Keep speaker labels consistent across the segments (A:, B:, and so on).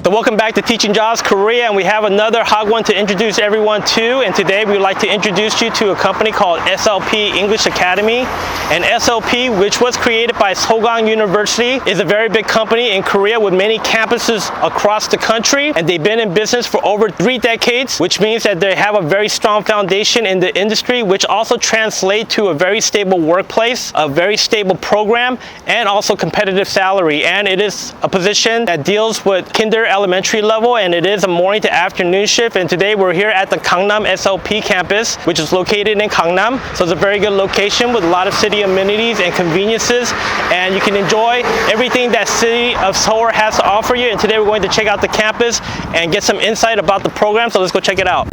A: So welcome back to Teaching Jobs Korea, and we have another hot one to introduce everyone to. And today we would like to introduce you to a company called SLP English Academy. And SLP, which was created by Sogang University, is a very big company in Korea with many campuses across the country. And they've been in business for over 3 decades, which means that they have a very strong foundation in the industry, which also translates to a very stable workplace, a very stable program, and also competitive salary. And it is a position that deals with elementary level, and it is a morning to afternoon shift. And today we're here at the Gangnam SLP campus, which is located in Gangnam. So it's a very good location with a lot of city amenities and conveniences, and you can enjoy everything that city of Seoul has to offer you. And today we're going to check out the campus and get some insight about the program. So let's go check it out.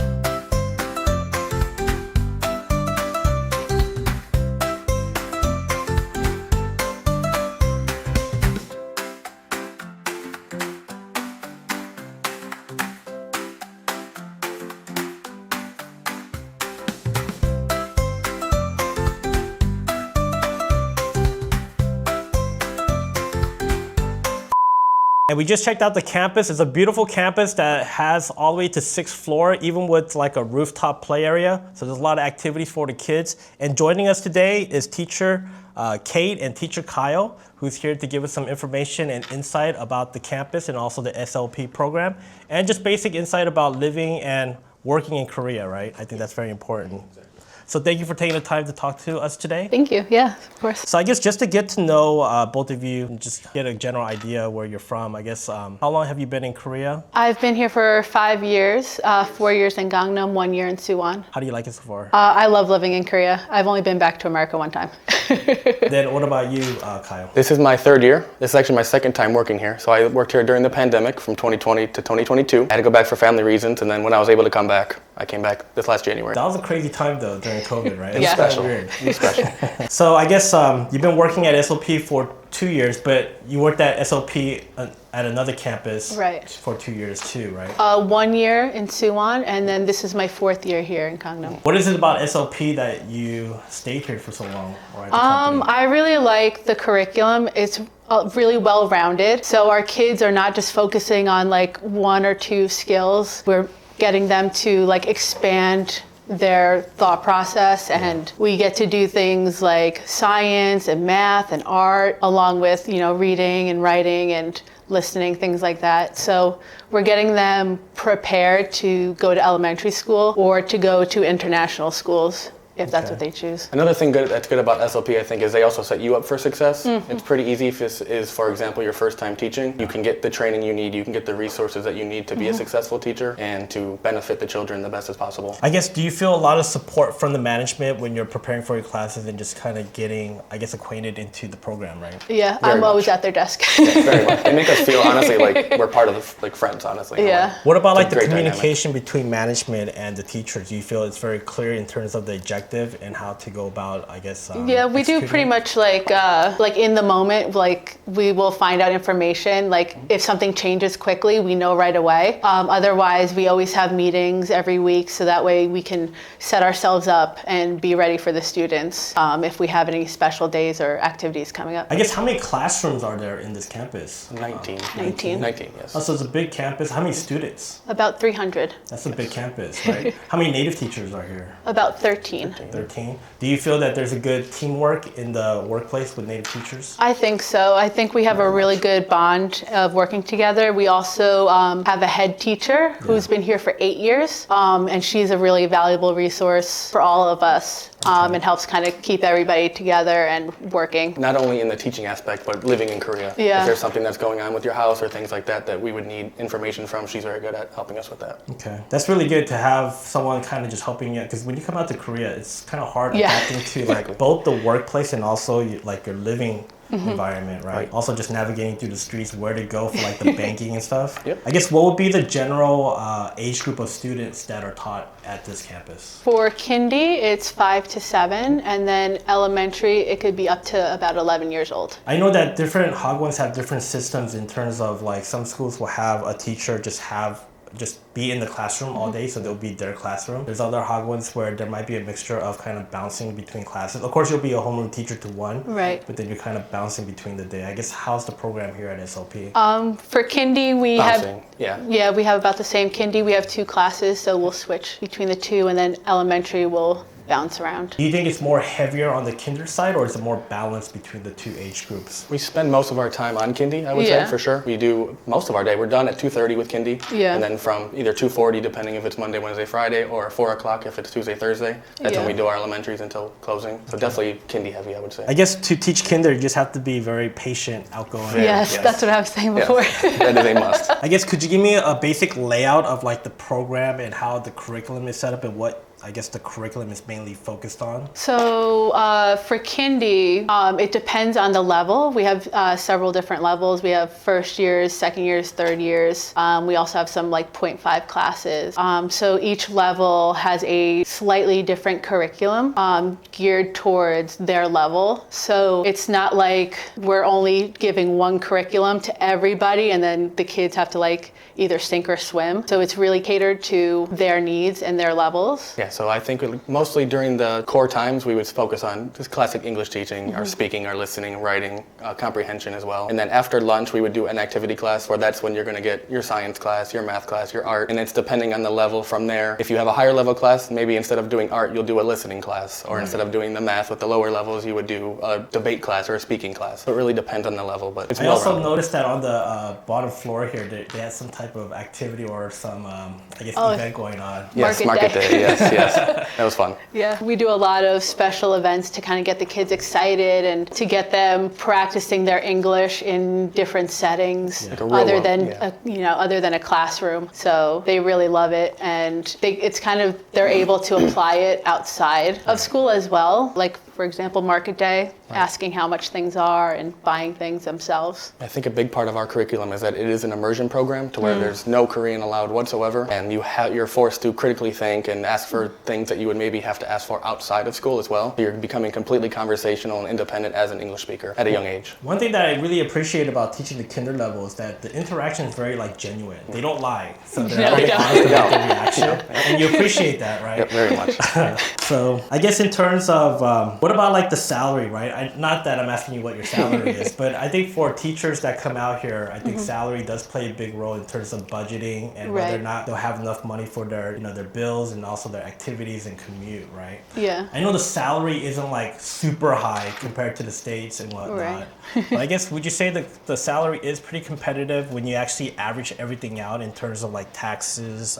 A: And we just checked out the campus. It's a beautiful campus that has all the way to 6th floor, even with like a rooftop play area. So there's a lot of activities for the kids. And joining us today is teacher Cait and teacher Kyle, who's here to give us some information and insight about the campus and also the SLP program, and just basic insight about living and working in Korea, right? I think that's very important. So thank you for taking the time to talk to us today.
B: Thank you. Yeah, of course.
A: So I guess just to get to know both of you, and just get a general idea where you're from, I guess, how long have you been in Korea?
B: I've been here for 5 years, 4 years in Gangnam, 1 year in Suwon.
A: How do you like it so far?
B: I love living in Korea. I've only been back to America 1 time.
A: Then what about you, Kyle?
C: This is my 3rd year. This is actually my 2nd time working here. So I worked here during the pandemic from 2020 to 2022. I had to go back for family reasons, and then when I was able to come back, I came back this last January.
A: That was a crazy time though, during COVID, right?
C: It was special.
A: Weird.
C: It was special.
A: So I guess you've been working at SLP for 2 years, but you worked at SLP at another campus for 2 years too, right?
B: 1 year in Suwon, and then this is my 4th year here in Gangnam.
A: What is it about SLP that you stayed here for so long? Or at the company?
B: I really like the curriculum. It's really well-rounded. So our kids are not just focusing on like 1 or 2 skills. We're getting them to like expand their thought process, and we get to do things like science and math and art, along with, you know, reading and writing and listening, things like that. So we're getting them prepared to go to elementary school or to go to international schools, if that's what they choose.
C: Another thing that's good about SLP, I think, is they also set you up for success. It's pretty easy if this is, for example, your first time teaching. You can get the training you need, you can get the resources that you need to be a successful teacher and to benefit the children the best as possible.
A: I guess, do you feel a lot of support from the management when you're preparing for your classes and just kind of getting, I guess, acquainted into the program, right?
B: Yeah, I'm always at their desk.
C: Yeah, very much. They make us feel, honestly, like we're part of like friends, honestly.
B: Yeah.
A: What about like the communication between management and the teachers? Do you feel it's very clear in terms of the objective and how to go about, I guess,
B: yeah, we do pretty much like in the moment, like we will find out information. Like if something changes quickly, we know right away. Otherwise, we always have meetings every week, so that way we can set ourselves up and be ready for the students if we have any special days or activities coming up.
A: I guess, how many classrooms are there in this campus?
C: 19.
B: 19,
C: yes.
A: Oh, so it's a big campus. How many students?
B: About 300.
A: That's a big campus, right? How many native teachers are here?
B: About 13.
A: 13. Do you feel that there's a good teamwork in the workplace with native teachers?
B: I think so. I think we have a really good bond of working together. We also have a head teacher who's been here for 8 years, and she's a really valuable resource for all of us. And helps kind of keep everybody together and working.
C: Not only in the teaching aspect, but living in Korea.
B: Yeah.
C: If there's something that's going on with your house or things like that that we would need information from, she's very good at helping us with that.
A: Okay. That's really good to have someone kind of just helping you, because when you come out to Korea, it's kind of hard adapting to like both the workplace and also like your living environment, right? Also just navigating through the streets, where to go for like the banking and stuff.
C: Yep.
A: I guess, what would be the general age group of students that are taught at this campus?
B: For kindy, it's 5 to 7, and then elementary, it could be up to about 11 years old.
A: I know that different Hagwons have different systems in terms of like some schools will have a teacher just have
D: just be in the classroom all day, so they'll be their classroom. There's other Hagwons where there might be a mixture of kind of bouncing between classes. Of course, you'll be a homeroom teacher to one,
B: Right.
D: but then you're kind of bouncing between the day. I guess how's the program here at SLP?
B: For kindy, we
C: Bouncing,
B: have we have about the same kindy. We have 2 classes, so we'll switch between the 2, and then elementary will bounce around.
D: Do you think it's more heavier on the kinder side, or is it more balanced between the 2 age groups?
C: We spend most of our time on kindy, I would
B: Yeah.
C: say, for sure. We do most of our day. We're done at 2:30 with kindy.
B: Yeah.
C: And then from either 2:40, depending if it's Monday, Wednesday, Friday, or 4 o'clock if it's Tuesday, Thursday. That's when
B: Yeah.
C: we do our elementaries until closing. So definitely kindy heavy, I would say.
D: I guess to teach kinder, you just have to be very patient, outgoing.
B: Yes,
C: yes.
B: that's what I was saying
C: Yes.
B: before.
C: That is a must.
D: I guess could you give me a basic layout of like the program and how the curriculum is set up and what I guess the curriculum is mainly focused on?
B: So for kindy, it depends on the level. We have several different levels. We have first years, second years, third years. We also have some like 0.5 classes. So each level has a slightly different curriculum geared towards their level. So it's not like we're only giving one curriculum to everybody and then the kids have to like either sink or swim. So it's really catered to their needs and their levels.
C: Yeah, so I think mostly during the core times, we would focus on just classic English teaching, our speaking, our listening, writing, comprehension as well. And then after lunch, we would do an activity class where that's when you're going to get your science class, your math class, your art. And it's depending on the level from there. If you have a higher level class, maybe instead of doing art, you'll do a listening class. Or instead of doing the math with the lower levels, you would do a debate class or a speaking class. So it really depends on the level, but it's
D: I also
C: well-rounded.
D: noticed that on the bottom floor here, they had some type of activity or some, I guess, event going on.
C: Yes,
B: Market
C: market
B: day.
C: day. Yes, yes. That was fun.
B: Yeah, we do a lot of special events to kind of get the kids excited and to get them practicing their English in different settings
C: Like a real
B: other
C: world,
B: than
C: yeah.
B: other than a classroom. So they really love it, and it's kind of they're able to apply it outside of school as well. Like for example, market day, asking how much things are and buying things themselves.
C: I think a big part of our curriculum is that it is an immersion program to where there's no Korean allowed whatsoever, and you're forced to critically think and ask for things that you would maybe have to ask for outside of school as well. You're becoming completely conversational and independent as an English speaker at a young age.
D: One thing that I really appreciate about teaching the kinder level is that the interaction is very like genuine. They don't lie, so they're
B: No,
D: very
B: they don't.
D: honest about their reaction, and you appreciate that, right?
C: Yep, very much.
D: So I guess in terms of what about like the salary, right? Not that I'm asking you what your salary is, but I think for teachers that come out here, I think salary does play a big role in terms of budgeting and whether or
B: Right.
D: not they'll have enough money for their their bills and also their activities and commute, right?
B: Yeah.
D: I know the salary isn't like super high compared to the States and whatnot.
B: Right.
D: But I guess would you say that the salary is pretty competitive when you actually average everything out in terms of like taxes,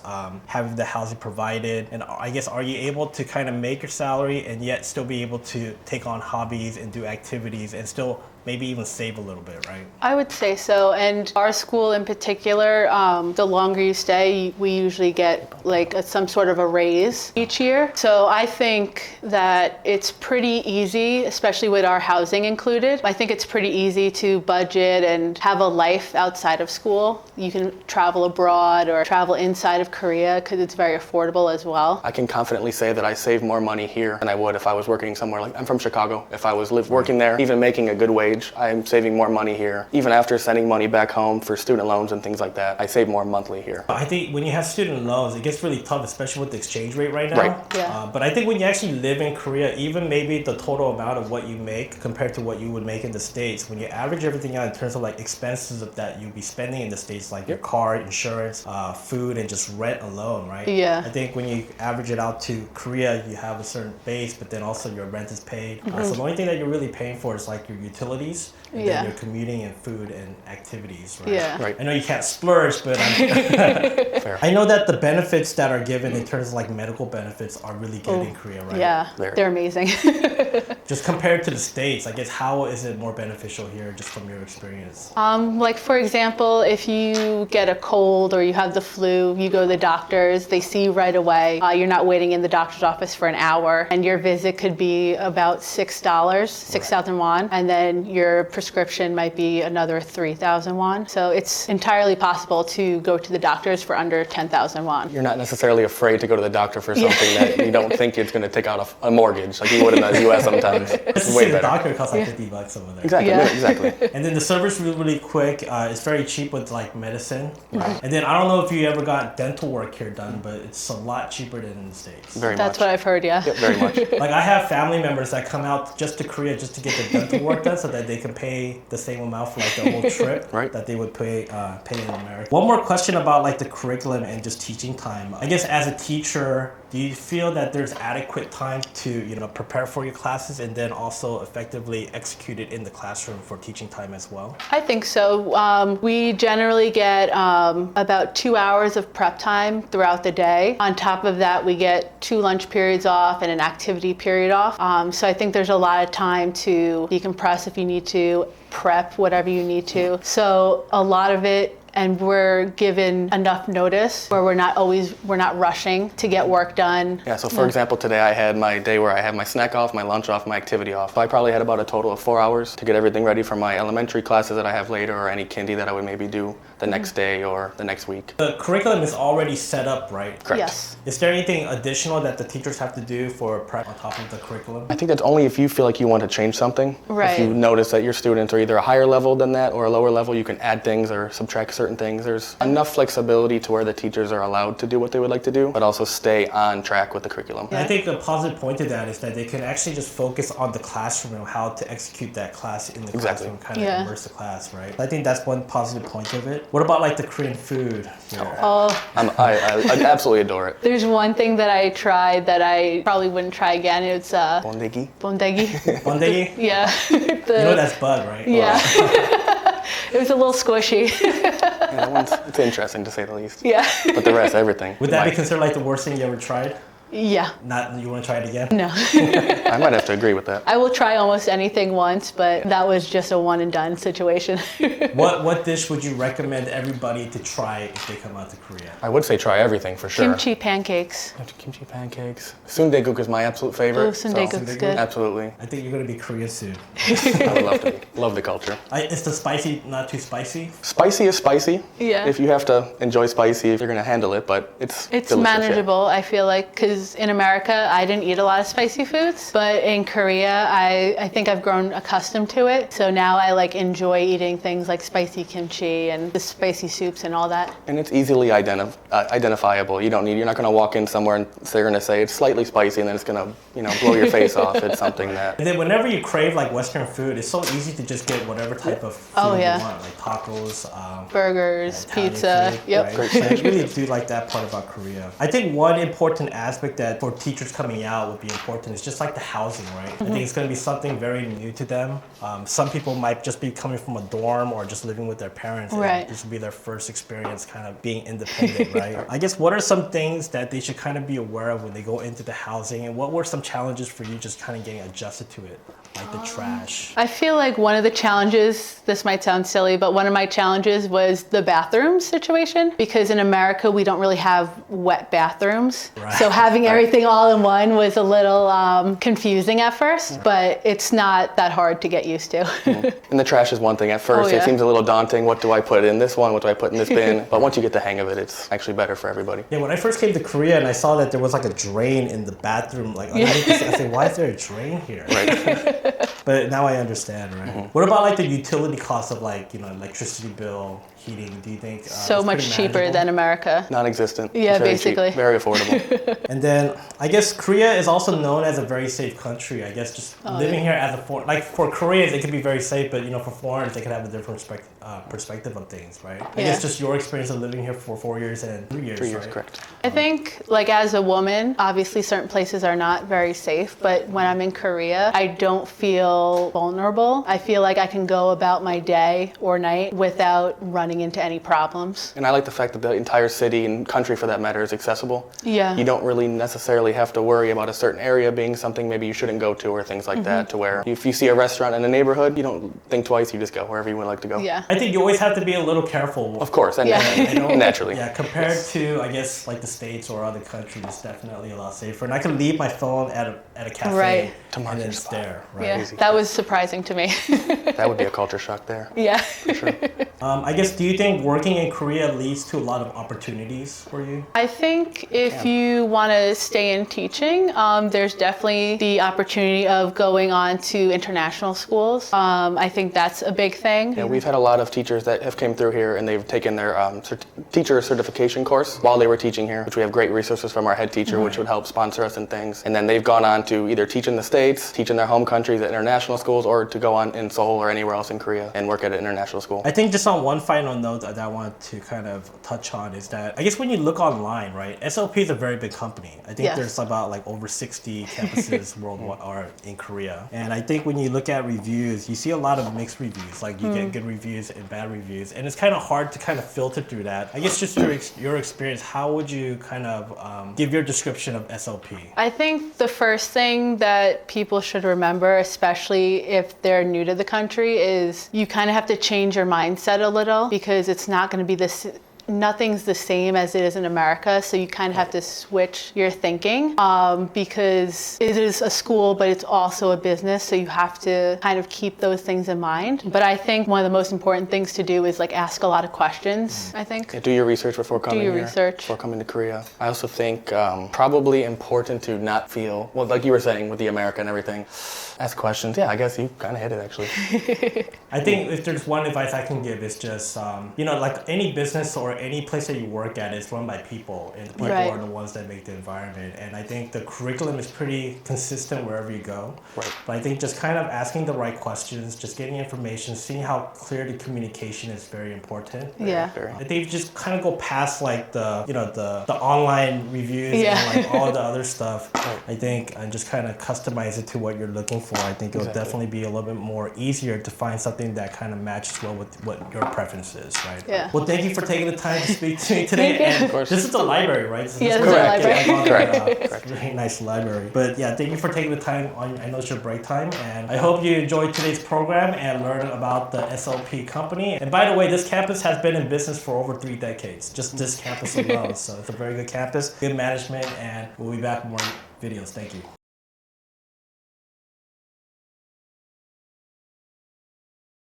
D: having the housing provided, and I guess are you able to kind of make your salary and yet still be able to take on hobbies and do activities and still maybe even save a little bit, right?
B: I would say so, and our school in particular, the longer you stay, we usually get like some sort of a raise each year. So I think that it's pretty easy, especially with our housing included. I think it's pretty easy to budget and have a life outside of school. You can travel abroad or travel inside of Korea because it's very affordable as well.
C: I can confidently say that I save more money here than I would if I was working somewhere like, I'm from Chicago. If I was working there, even making a good wage, I'm saving more money here. Even after sending money back home for student loans and things like that, I save more monthly here.
D: I think when you have student loans, it gets really tough, especially with the exchange rate right now.
C: Right.
B: Yeah.
D: But I think when you actually live in Korea, even maybe the total amount of what you make compared to what you would make in the States, when you average everything out in terms of like expenses that you'd be spending in the States, like your car, insurance, food, and just rent alone, right?
B: Yeah.
D: I think when you average it out to Korea, you have a certain base, but then also your rent is paid. So the only thing that you're really paying for is like your utilities, and
B: Yeah.
D: then your commuting and food and activities, right?
B: Yeah.
C: Right.
D: I know you can't splurge, but
C: Fair.
D: I know that the benefits that are given in terms of like medical benefits are really good in Korea, right?
B: Yeah,
C: There.
B: they're amazing.
D: Just compared to the States, I guess how is it more beneficial here just from your experience?
B: Like for example, if you get a cold or you have the flu, you go to the doctors, they see you right away. You're not waiting in the doctor's office for an hour, and your visit could be about $6, 6,000 won, and then your prescription might be another 3,000 won. So it's entirely possible to go to the doctors for under 10,000 won.
C: You're not necessarily afraid to go to the doctor for something that you don't think it's going to take out a mortgage like you would in the US sometimes. It's way
D: The
C: better.
D: doctor costs like $50 over there.
C: Exactly,
B: Yeah.
C: exactly.
D: And then the service really quick. It's very cheap with like medicine. And then I don't know if you ever got dental work here done, but it's a lot cheaper than in the States.
C: Very
B: That's
C: much.
B: what I've heard, yeah.
C: Yep, very much.
D: Like I have family members that come out just to Korea just to get their dental work done so that they can pay the same amount for like the whole trip
C: Right.
D: that they would pay in America. One more question about like the curriculum and just teaching time. I guess as a teacher, do you feel that there's adequate time to, prepare for your classes and then also effectively execute it in the classroom for teaching time as well?
B: I think so. We generally get about 2 hours of prep time throughout the day. On top of that, we get 2 lunch periods off and an activity period off. So I think there's a lot of time to decompress if you need to, prep whatever you need to. So a lot of it, and we're given enough notice where we're not rushing to get work done.
C: Yeah, so for example, today I had my day where I have my snack off, my lunch off, my activity off. So I probably had about a total of 4 hours to get everything ready for my elementary classes that I have later or any kindy that I would maybe do the next day or the next week.
D: The curriculum is already set up, right?
C: Correct.
B: Yes.
D: Is there anything additional that the teachers have to do for prep on top of the curriculum?
C: I think that's only if you feel like you want to change something.
B: Right.
C: If you notice that your students are either a higher level than that or a lower level, you can add things or subtract certain things. There's enough flexibility to where the teachers are allowed to do what they would like to do, but also stay on track with the curriculum.
D: I think a positive point to that is that they can actually just focus on the classroom and how to execute that class in the
C: Exactly.
D: classroom, kind of
B: Yeah.
D: immerse the class, right? I think that's one positive point of it. What about like the Korean food here?
B: Oh,
C: I absolutely adore it.
B: there's one thing that I tried that I probably wouldn't try again. It's
C: Bondegi.
B: bondegi.
D: Bondegi?
B: Yeah.
D: You know that's bug, right?
B: Yeah. It was a little squishy.
C: Yeah, that one's, it's interesting to say the least.
B: Yeah.
C: But the rest, everything.
D: Would that be
C: Like,
D: considered like the worst thing you ever tried?
B: Yeah.
D: Not you want to try it again?
B: No.
C: I might have to agree with that.
B: I will try almost anything once, but that was just a one and done situation.
D: What dish would you recommend everybody to try if they come out to Korea?
C: I would say try everything for sure.
B: Kimchi pancakes.
C: Kimchi pancakes. Sundae-guk is my absolute favorite.
B: Oh, sundae-guk's
C: so-
B: good.
C: Absolutely.
D: I think you're gonna be Korean soon.
C: I would love to be. Love the culture.
D: Is the spicy not too spicy?
C: Spicy is spicy.
B: Yeah.
C: If you have to enjoy spicy, if you're going to handle it, but it's
B: It's
C: delicious, yeah.
B: manageable, I feel like, because in America, I didn't eat a lot of spicy foods, but in Korea, I think I've grown accustomed to it. So now I enjoy eating things like spicy kimchi and the spicy soups and all that.
C: And it's easily identifiable. You're not going to walk in somewhere and they're going to say it's slightly spicy and then it's going to, blow your face off. It's something that
D: And then whenever you crave like Western food, it's so easy to just get whatever type of food
B: Oh, yeah.
D: you want, like tacos,
B: Burgers,
D: Italian
B: pizza.
D: food,
B: Yep.
D: right? So I really do like that part about Korea. I think one important aspect that for teachers coming out would be important is just like the housing, right? I think it's going to be something very new to them. Some people might just be coming from a dorm or just living with their parents.
B: Right.
D: And this will be their first experience kind of being independent, right? I guess what are some things that they should kind of be aware of when they go into the housing, and what were some challenges for you just kind of getting adjusted to it? Like the trash.
B: I feel like one of the challenges, this might sound silly, but one of my challenges was the bathroom situation, because in America we don't really have wet bathrooms.
D: Right.
B: So having everything all in one was a little confusing at first, but it's not that hard to get used to.
C: And the trash is one thing. At first,
B: Oh, yeah.
C: it seems a little daunting. What do I put in this one? What do I put in this bin? But once you get the hang of it, it's actually better for everybody.
D: Yeah, when I first came to Korea and I saw that there was like a drain in the bathroom, like underneath the sink, I said, why is there a drain here?
C: Right.
D: But now I understand, right? What about like the utility costs of like, electricity bill, heating? Do you think
B: So
D: it's
B: much
D: pretty
B: cheaper
D: manageable?
B: than America.
C: Non-existent.
B: Yeah,
C: It's very cheap,
B: basically.
C: very affordable.
D: And then I guess Korea is also known as a very safe country. I guess just living here as a foreign, like for Koreans, it could be very safe, but for foreigners, they could have a different perspective on things, right? I
B: Yeah.
D: guess just your experience of living here for 4 years and 3 years,
C: 3 years,
D: right?
C: correct.
B: I think as a woman, obviously certain places are not very safe, but when I'm in Korea, I don't feel vulnerable. I feel like I can go about my day or night without running into any problems.
C: And I like the fact that the entire city and country, for that matter, is accessible.
B: Yeah.
C: You don't really necessarily have to worry about a certain area being something maybe you shouldn't go to or things like that, to where if you see a restaurant in a neighborhood, you don't think twice, you just go wherever you would like to go.
B: Yeah.
D: I think you always have to be a little careful.
C: Of course, and naturally.
D: Yeah, compared to, I guess, like the States or other countries, it's definitely a lot safer. And I can leave my phone at a cafe
B: Right.
D: and then it's there. Right?
B: Yeah, that was surprising to me.
C: That would be a culture shock there.
B: Yeah.
C: For sure.
D: I guess, do you think working in Korea leads to a lot of opportunities for you?
B: I think if you want to stay in teaching, there's definitely the opportunity of going on to international schools. I think that's a big thing.
C: Yeah, we've had a lot of teachers that have came through here and they've taken their teacher certification course while they were teaching here, which we have great resources from our head teacher, which would help sponsor us and things. And then they've gone on to either teach in the States, teach in their home countries at international schools, or to go on in Seoul or anywhere else in Korea and work at an international school.
D: I think just on one final note that I want to kind of touch on is that I guess when you look online, right, SLP is a very big company. I think there's about like over 60 campuses worldwide or in Korea. And I think when you look at reviews, you see a lot of mixed reviews. Like you get good reviews and bad reviews. And it's kind of hard to kind of filter through that. I guess just your experience, how would you kind of give your description of SLP?
B: I think the first thing that people should remember, especially if they're new to the country, is you kind of have to change your mindset a little because it's not going to be this. Nothing's the same as it is in America, so you kind of have to switch your thinking because it is a school, but it's also a business, so you have to kind of keep those things in mind. But I think one of the most important things to do is like ask a lot of questions, I think.
C: Yeah, do your research before coming here.
B: Research.
C: Before coming to Korea. I also think probably important to not feel, well, like you were saying with the America and everything, ask questions. Yeah, I guess you kind of hit it actually.
D: I think if there's one advice I can give, it's just, like any business or any place that you work at is run by people, and people are the ones that make the environment. And I think the curriculum is pretty consistent wherever you go. Right. But I think just kind of asking the right questions, just getting information, seeing how clear the communication is very important. I think just kind of go past like the online reviews and like all the other stuff. I think and just kind of customize it to what you're looking for. I think it'll definitely be a little bit more easier to find something that kind of matches well with what your preference is, right?
B: Yeah.
D: Well, thank you for taking the time to speak to me today. And this is the library, right?
B: This is the library.
C: Correct.
D: Very nice library. But yeah, thank you for taking the time. I know it's your break time, and I hope you enjoyed today's program and learned about the SLP company. And by the way, this campus has been in business for over 3 decades, just this campus alone. So it's a very good campus, good management, and we'll be back with more videos. Thank you.